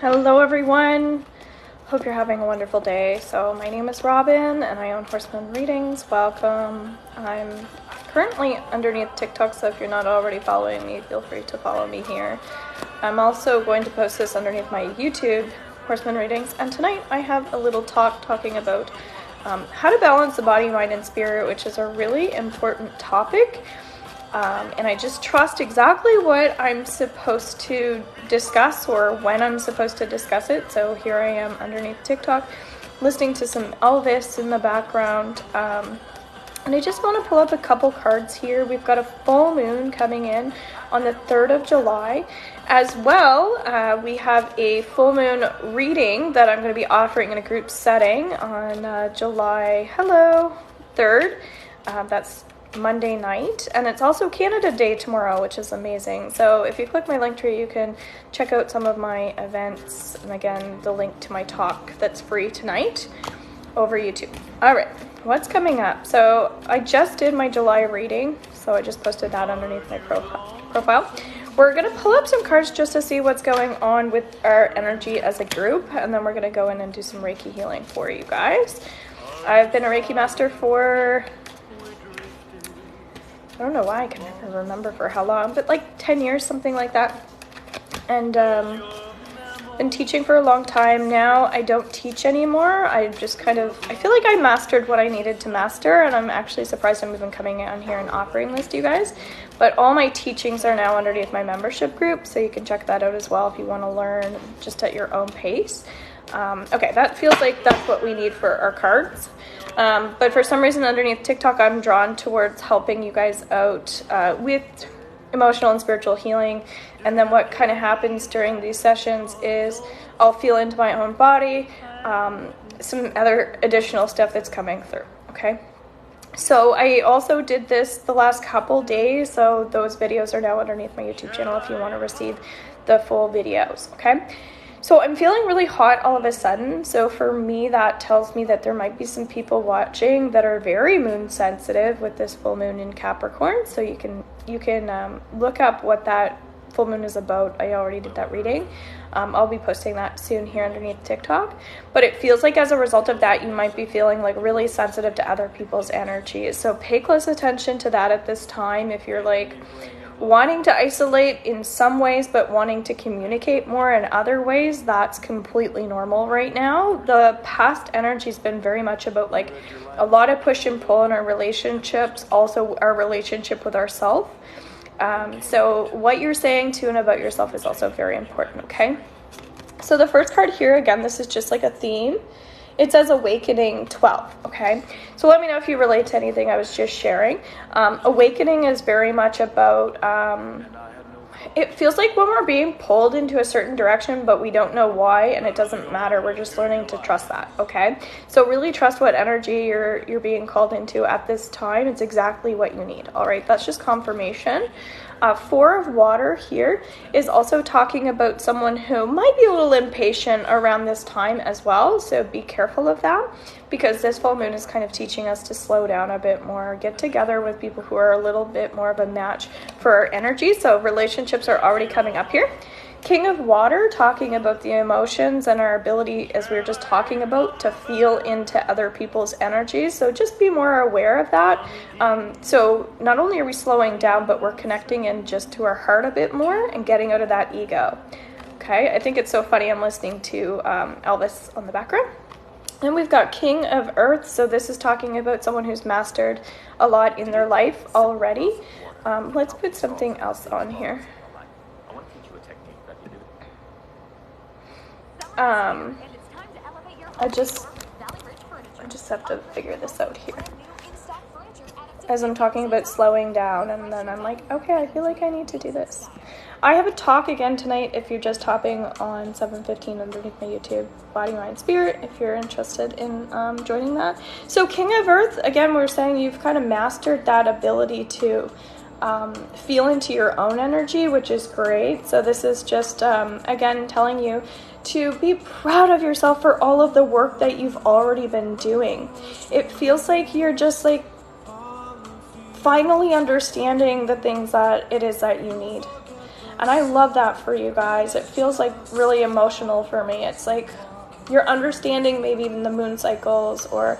Hello everyone, hope you're having a wonderful day. So my name is Robin and I own Horseman Readings. Welcome. I'm currently underneath TikTok, so if you're not already following me, feel free to follow me here. I'm also going to post this underneath my YouTube, Horseman Readings, and tonight I have a little talk talking about how to balance the body, mind, and spirit, which is a really important topic. And I just trust exactly what I'm supposed to discuss or when I'm supposed to discuss it. So here I am underneath TikTok listening to some Elvis in the background. And I just want to pull up a couple cards here. We've got a full moon coming in on the 3rd of July. As well, we have a full moon reading that I'm going to be offering in a group setting on July 3rd. That's Monday night, and it's also Canada Day tomorrow, which is amazing. So if you click my link tree, you can check out some of my events, and again, the link to my talk that's free tonight over YouTube. All right, what's coming up? So I just did my July reading, so I just posted that underneath my profile. We're going to pull up some cards just to see what's going on with our energy as a group, and then we're going to go in and do some Reiki healing for you guys. I've been a Reiki master for, I don't know why I can never remember for how long, but like 10 years, something like that. And been teaching for a long time now. I don't teach anymore. I just I feel like I mastered what I needed to master, and I'm actually surprised I'm even coming on here and offering this to you guys. But all my teachings are now underneath my membership group, so you can check that out as well if you want to learn just at your own pace. Okay, that feels like that's what we need for our cards. But for some reason underneath TikTok, I'm drawn towards helping you guys out with emotional and spiritual healing. And then what kind of happens during these sessions is I'll feel into my own body, some other additional stuff that's coming through, okay? So I also did this the last couple days, so those videos are now underneath my YouTube channel if you want to receive the full videos, okay? So I'm feeling really hot all of a sudden. So for me, that tells me that there might be some people watching that are very moon sensitive with this full moon in Capricorn. So you can look up what that full moon is about. I already did that reading. I'll be posting that soon here underneath TikTok. But it feels like as a result of that, you might be feeling like really sensitive to other people's energies. So pay close attention to that at this time. If you're like wanting to isolate in some ways but wanting to communicate more in other ways, that's completely normal right now. The past energy's been very much about like a lot of push and pull in our relationships, also our relationship with ourselves. So what you're saying to and about yourself is also very important, okay? So the first card here, again, this is just like a theme. It says Awakening 12, okay? So let me know if you relate to anything I was just sharing. Awakening is very much about, it feels like when we're being pulled into a certain direction, but we don't know why, and it doesn't matter. We're just learning to trust that, okay? So really trust what energy you're being called into at this time. It's exactly what you need, all right? That's just confirmation. 4 of Water here is also talking about someone who might be a little impatient around this time as well. So be careful of that, because this full moon is kind of teaching us to slow down a bit more, get together with people who are a little bit more of a match for our energy. So relationships are already coming up here. King of Water, talking about the emotions and our ability, as we were just talking about, to feel into other people's energies. So just be more aware of that. So not only are we slowing down, but we're connecting in just to our heart a bit more and getting out of that ego. Okay, I think it's so funny. I'm listening to Elvis on the background. Then we've got King of Earth. So this is talking about someone who's mastered a lot in their life already. Let's put something else on here. I just have to figure this out here. As I'm talking about slowing down, and then I'm like, okay, I feel like I need to do this. I have a talk again tonight if you're just hopping on 7:15 underneath my YouTube, Body, Mind, Spirit, if you're interested in joining that. So King of Earth, again, we're saying you've kind of mastered that ability to feel into your own energy, which is great. So this is just, again, telling you to be proud of yourself for all of the work that you've already been doing. It feels like you're just like finally understanding the things that it is that you need. And I love that for you guys. It feels like really emotional for me. It's like you're understanding maybe even the moon cycles or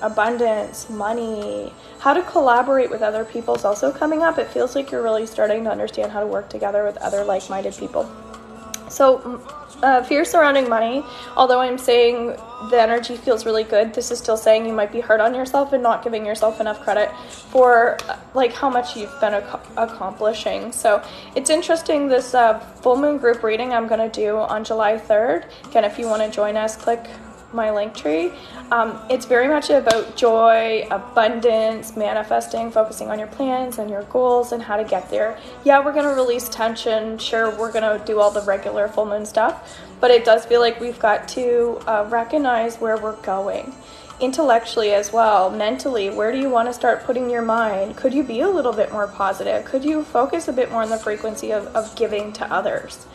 abundance, money, how to collaborate with other people is also coming up. It feels like you're really starting to understand how to work together with other like-minded people. So fear surrounding money, although I'm saying the energy feels really good, this is still saying you might be hard on yourself and not giving yourself enough credit for like how much you've been accomplishing. So it's interesting, this full moon group reading I'm going to do on July 3rd. Again, if you want to join us, click my link tree. It's very much about joy, abundance, manifesting, focusing on your plans and your goals and how to get there. Yeah, we're going to release tension. Sure, we're going to do all the regular full moon stuff, but it does feel like we've got to recognize where we're going. Intellectually as well, mentally, where do you want to start putting your mind? Could you be a little bit more positive? Could you focus a bit more on the frequency of giving to others?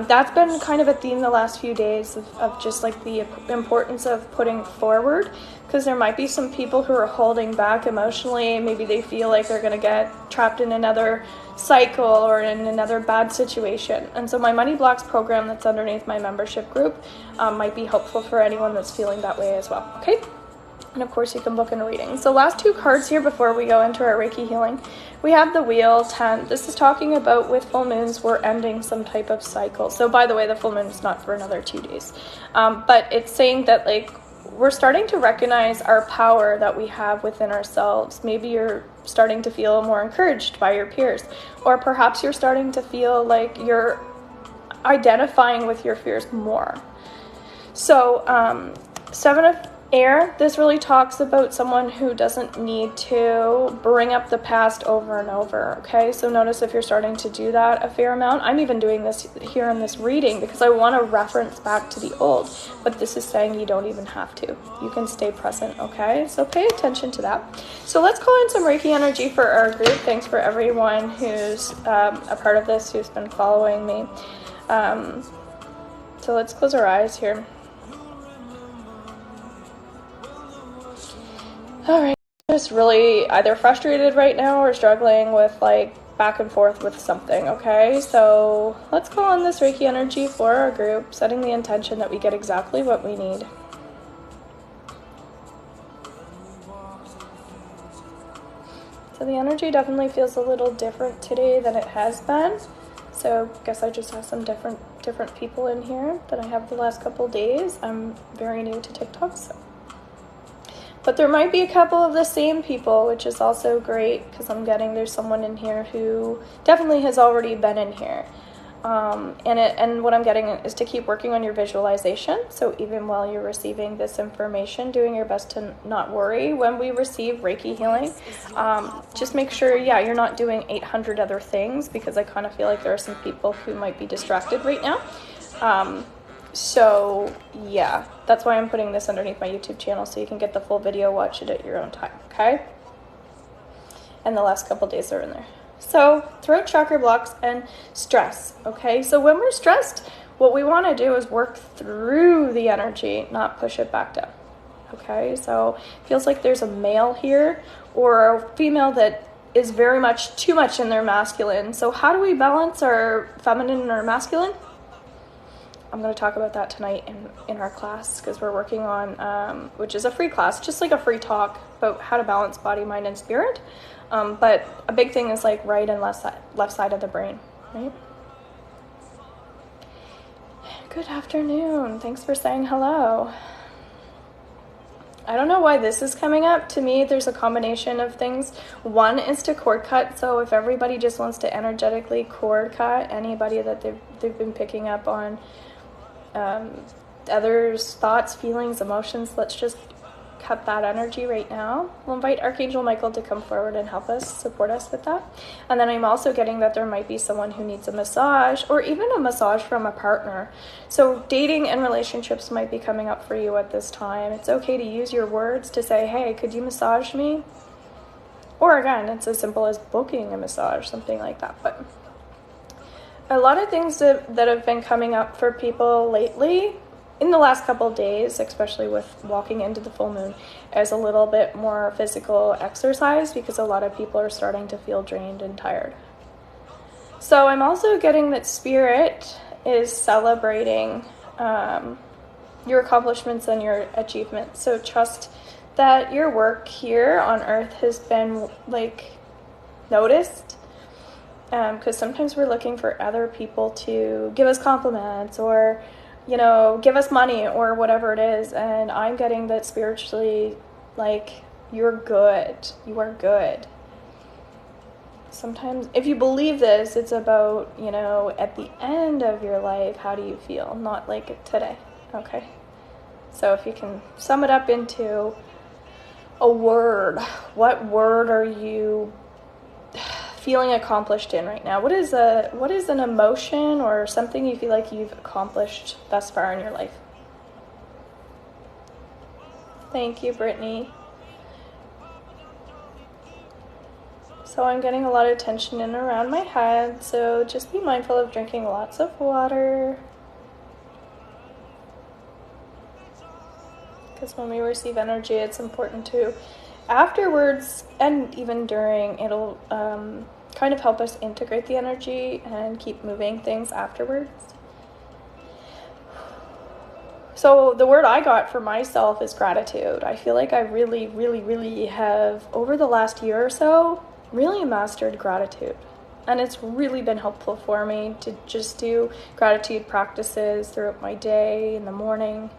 That's been kind of a theme the last few days of just like the importance of putting forward, because there might be some people who are holding back emotionally. Maybe they feel like they're going to get trapped in another cycle or in another bad situation. And so my Money Blocks program that's underneath my membership group might be helpful for anyone that's feeling that way as well. Okay? And of course you can book in a reading. So last two cards here before we go into our Reiki healing. We have the Wheel 10. This is talking about with full moons, we're ending some type of cycle. So by the way, the full moon is not for another 2 days. But it's saying that like we're starting to recognize our power that we have within ourselves. Maybe you're starting to feel more encouraged by your peers. Or perhaps you're starting to feel like you're identifying with your fears more. So 7 of Air, this really talks about someone who doesn't need to bring up the past over and over, okay? So notice if you're starting to do that a fair amount. I'm even doing this here in this reading because I want to reference back to the old, but this is saying you don't even have to. You can stay present, okay? So pay attention to that. So let's call in some Reiki energy for our group. Thanks for everyone who's a part of this, who's been following me. So let's close our eyes here. All right, just really either frustrated right now or struggling with like back and forth with something, okay? So let's call on this Reiki energy for our group, setting the intention that we get exactly what we need. So the energy definitely feels a little different today than it has been. So I guess I just have some different people in here that I have the last couple days. I'm very new to TikTok, so. But there might be a couple of the same people, which is also great because I'm getting there's someone in here who definitely has already been in here. And what I'm getting is to keep working on your visualization. So even while you're receiving this information, doing your best to not worry when we receive Reiki healing. Just make sure, you're not doing 800 other things, because I kind of feel like there are some people who might be distracted right now. So yeah, that's why I'm putting this underneath my YouTube channel, so you can get the full video, watch it at your own time, okay? And the last couple days are in there. So throat chakra blocks and stress, okay? So when we're stressed, what we want to do is work through the energy, not push it back down, okay? So it feels like there's a male here or a female that is very much too much in their masculine. So how do we balance our feminine and our masculine? I'm going to talk about that tonight in our class, because we're working on, which is a free class, just like a free talk about how to balance body, mind, and spirit. But a big thing is like right and left side of the brain, right? Good afternoon. Thanks for saying hello. I don't know why this is coming up. To me, there's a combination of things. One is to cord cut. So if everybody just wants to energetically cord cut anybody that they've been picking up on, others' thoughts, feelings, emotions, let's just cut that energy right now. We'll invite Archangel Michael to come forward and help us, support us with that. And then I'm also getting that there might be someone who needs a massage, or even a massage from a partner. So dating and relationships might be coming up for you at this time. It's okay to use your words to say, hey, could you massage me? Or again, it's as simple as booking a massage, something like that. But a lot of things that have been coming up for people lately, in the last couple of days, especially with walking into the full moon, is a little bit more physical exercise, because a lot of people are starting to feel drained and tired. So I'm also getting that Spirit is celebrating your accomplishments and your achievements. So trust that your work here on Earth has been like noticed. Because sometimes we're looking for other people to give us compliments or, you know, give us money or whatever it is. And I'm getting that spiritually, like, you're good. You are good. Sometimes, if you believe this, it's about, you know, at the end of your life, how do you feel? Not like today. Okay. So if you can sum it up into a word, what word are you feeling accomplished in right now? What is an emotion or something you feel like you've accomplished thus far in your life? Thank you, Brittany. So I'm getting a lot of tension in around my head, so just be mindful of drinking lots of water. Because when we receive energy, it's important to, afterwards and even during, it'll kind of help us integrate the energy and keep moving things afterwards. So the word I got for myself is gratitude. I feel like I really, really, really have, over the last year or so, really mastered gratitude. And it's really been helpful for me to just do gratitude practices throughout my day, in the morning.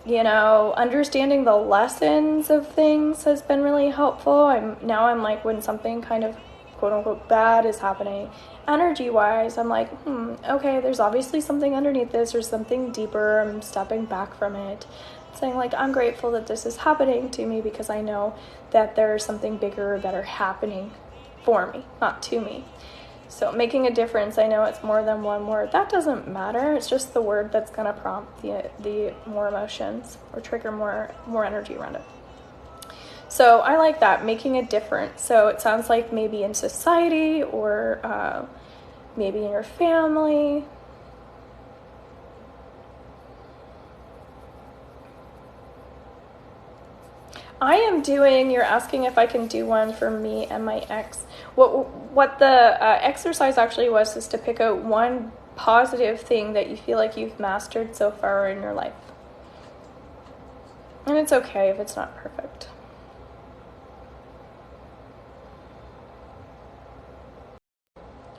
You know, understanding the lessons of things has been really helpful. I'm like, when something kind of quote unquote bad is happening, energy wise, I'm like, okay, there's obviously something underneath this or something deeper. I'm stepping back from it, saying like, I'm grateful that this is happening to me because I know that there's something bigger or better happening for me, not to me. So making a difference, I know it's more than one word. That doesn't matter. It's just the word that's going to prompt the more emotions or trigger more energy around it. So I like that, making a difference. So it sounds like maybe in society or maybe in your family. You're asking if I can do one for me and my ex. What the exercise actually was is to pick out one positive thing that you feel like you've mastered so far in your life. And it's okay if it's not perfect.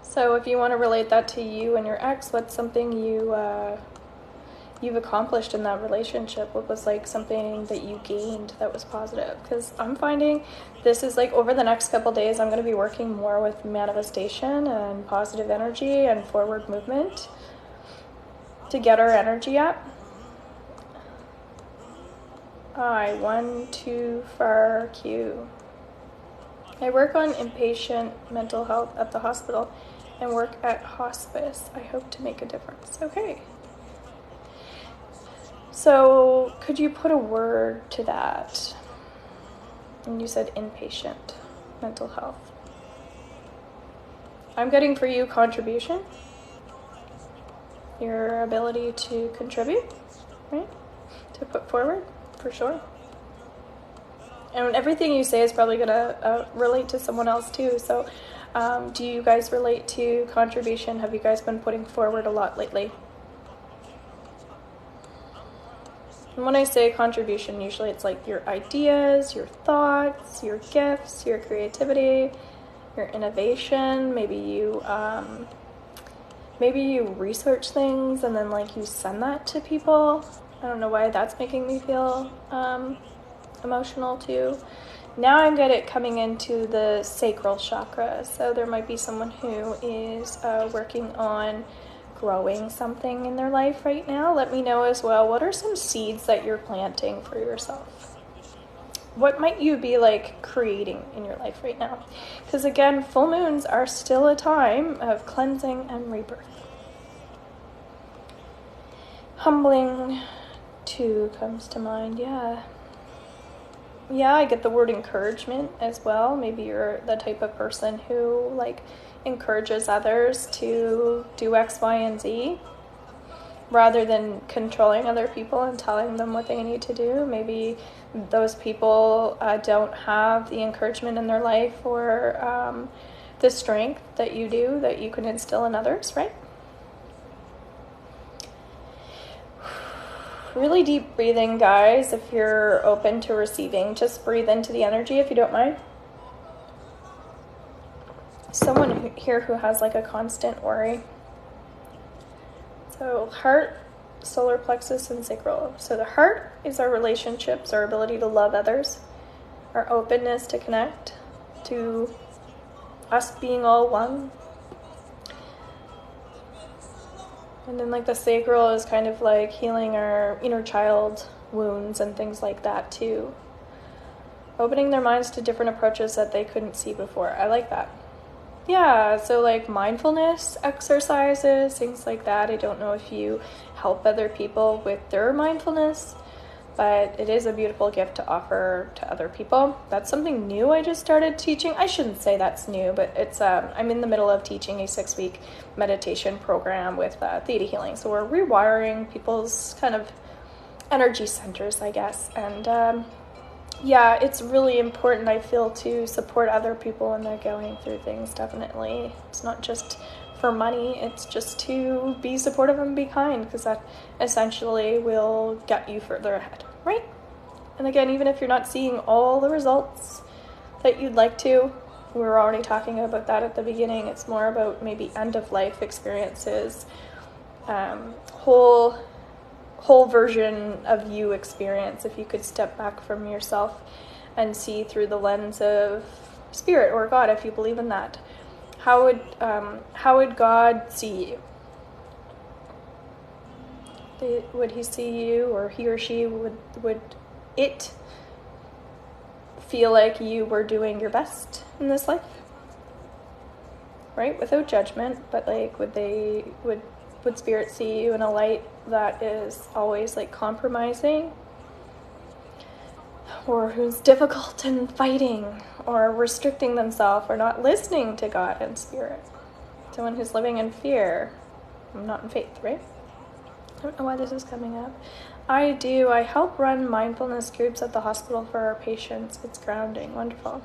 So if you want to relate that to you and your ex, what's something you've accomplished in that relationship? What was like something that you gained that was positive? Because I'm finding this is like over the next couple days, I'm going to be working more with manifestation and positive energy and forward movement to get our energy up. I 1 2 far Q. I work on inpatient mental health at the hospital and work at hospice. I hope to make a difference. Okay. So could you put a word to that? And you said inpatient mental health. I'm getting for you contribution. Your ability to contribute, right? To put forward, for sure. And everything you say is probably going to relate to someone else too. So do you guys relate to contribution? Have you guys been putting forward a lot lately? And when I say contribution, usually it's like your ideas, your thoughts, your gifts, your creativity, your innovation. Maybe you research things and then like you send that to people. I don't know why that's making me feel emotional too. Now I'm good at coming into the sacral chakra. So there might be someone who is working on growing something in their life right now. Let me know as well. What are some seeds that you're planting for yourself? What might you be like creating in your life right now? Because again, full moons are still a time of cleansing and rebirth. Humbling too comes to mind. Yeah, I get the word encouragement as well. Maybe you're the type of person who like encourages others to do X, Y, and Z rather than controlling other people and telling them what they need to do. Maybe those people don't have the encouragement in their life or the strength that you do, that you can instill in others, right? Really deep breathing, guys. If you're open to receiving, just breathe into the energy if you don't mind. Someone here who has like a constant worry. So heart, solar plexus, and sacral. So the heart is our relationships, our ability to love others, our openness to connect, to us being all one. And then like the sacral is kind of like healing our inner child wounds and things like that too. Opening their minds to different approaches that they couldn't see before. I like that. Yeah, so like mindfulness exercises, things like that. I don't know if you help other people with their mindfulness, but it is a beautiful gift to offer to other people. That's something new I just started teaching. I shouldn't say that's new, but it's I'm in the middle of teaching a 6-week meditation program with theta healing. So we're rewiring people's kind of energy centers, I guess. And yeah, it's really important, I feel, to support other people when they're going through things, definitely. It's not just for money, it's just to be supportive and be kind, because that essentially will get you further ahead, right? And again, even if you're not seeing all the results that you'd like to, we were already talking about that at the beginning, it's more about maybe end-of-life experiences, whole version of you experience, if you could step back from yourself and see through the lens of spirit or God, if you believe in that. How would God see you? Would he see you, or he or she, would it feel like you were doing your best in this life? Right? Without judgment, but like would spirit see you in a light that is always like compromising, or who's difficult and fighting, or restricting themselves, or not listening to God and spirit? Someone who's living in fear, not in faith, right? I don't know why this is coming up. I help run mindfulness groups at the hospital for our patients. It's grounding. Wonderful.